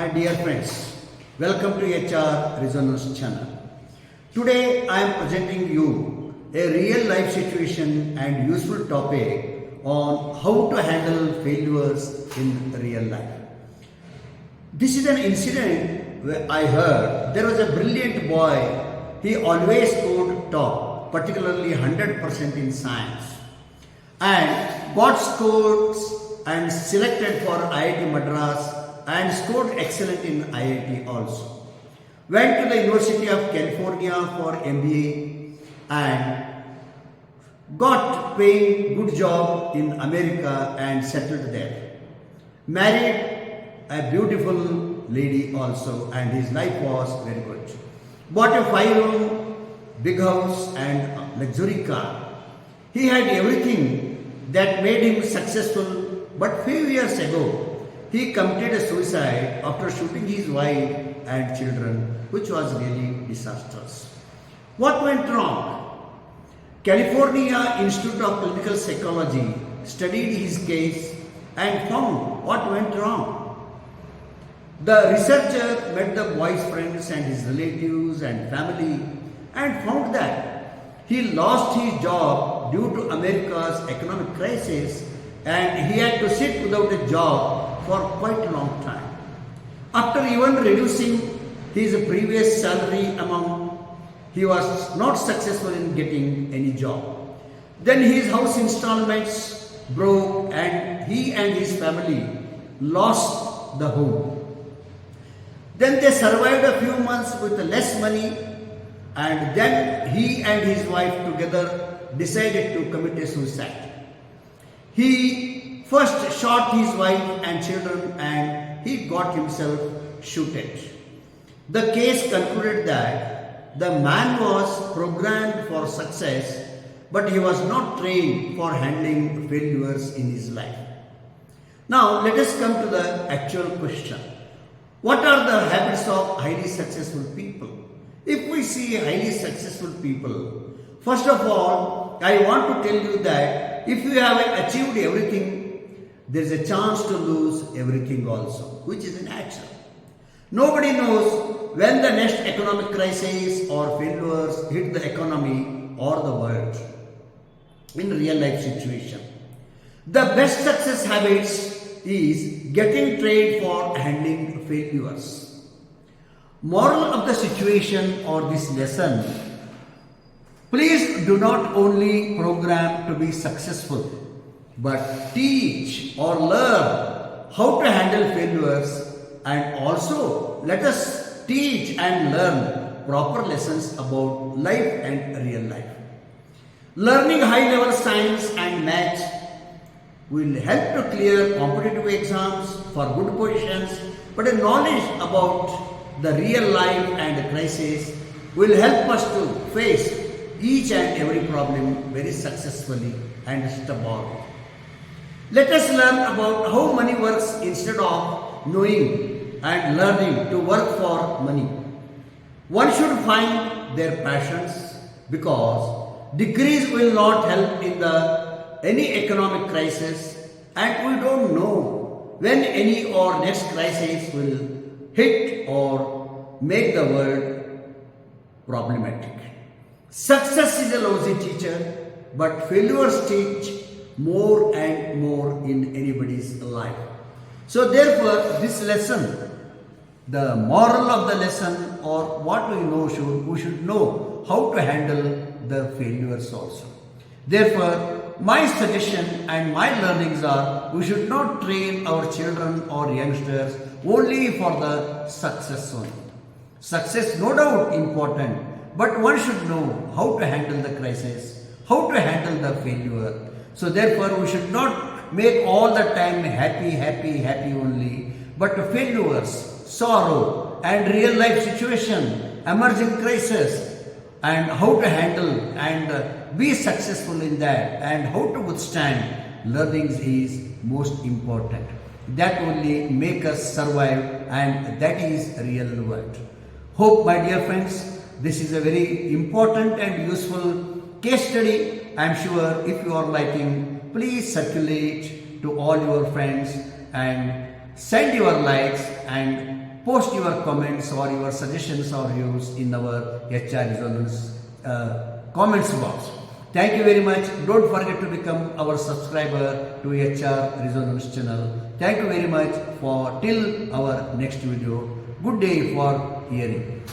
My dear friends, welcome to HR Resonance channel. Today I am presenting you a real life situation and useful topic on how to handle failures in real life. This is an incident where I heard there was a brilliant boy. He always scored top, particularly 100% in science, and got scores and selected for IIT Madras and scored excellent in IIT also. Went to the University of California for MBA and got paying good job in America and settled there. Married a beautiful lady also, and his life was very good. Bought a 5-room big house and luxury car. He had everything that made him successful, but few years ago he committed a suicide after shooting his wife and children, which was really disastrous. What went wrong? California Institute of Clinical Psychology studied his case and found what went wrong. The researcher met the boy's friends and his relatives and family and found that he lost his job due to America's economic crisis, and he had to sit without a job for quite a long time. After even reducing his previous salary amount, he was not successful in getting any job. Then his house installments broke and he and his family lost the home. Then they survived a few months with less money, and then he and his wife together decided to commit a suicide. He first shot his wife and children and he got himself shooted. The case concluded that the man was programmed for success, but he was not trained for handling failures in his life. Now let us come to the actual question. What are the habits of highly successful people? If we see highly successful people, first of all, I want to tell you that if you have achieved everything, there is a chance to lose everything also, which is natural. Nobody knows when the next economic crisis or failures hit the economy or the world in real life situation. The best success habits is getting trained for handling failures. Moral of the situation or this lesson: please do not only program to be successful, but teach or learn how to handle failures, and also let us teach and learn proper lessons about life and real life. Learning high-level science and maths will help to clear competitive exams for good positions, but a knowledge about the real life and the crisis will help us to face each and every problem very successfully and stubborn. Let us learn about how money works instead of knowing and learning to work for money. One should find their passions, because degrees will not help in any economic crisis, and we don't know when any or next crisis will hit or make the world problematic. Success is a lousy teacher, but failures teach more and more in anybody's life. So therefore, this lesson, the moral of the lesson, or what we should know how to handle the failures also. Therefore, my suggestion and my learnings are, we should not train our children or youngsters only for the success only. Success, no doubt, important, but one should know how to handle the crisis, how to handle the failure. So therefore, we should not make all the time happy only, but failures, sorrow, and real life situation, emerging crisis, and how to handle and be successful in that, and how to withstand learnings is most important. That only make us survive, and that is real world. Hope, my dear friends, this is a very important and useful case study. I am sure if you are liking, please circulate to all your friends and send your likes and post your comments or your suggestions or views in our HR Resonance comments box. Thank you very much. Don't forget to become our subscriber to HR Resonance channel. Thank you very much for till our next video. Good day for hearing.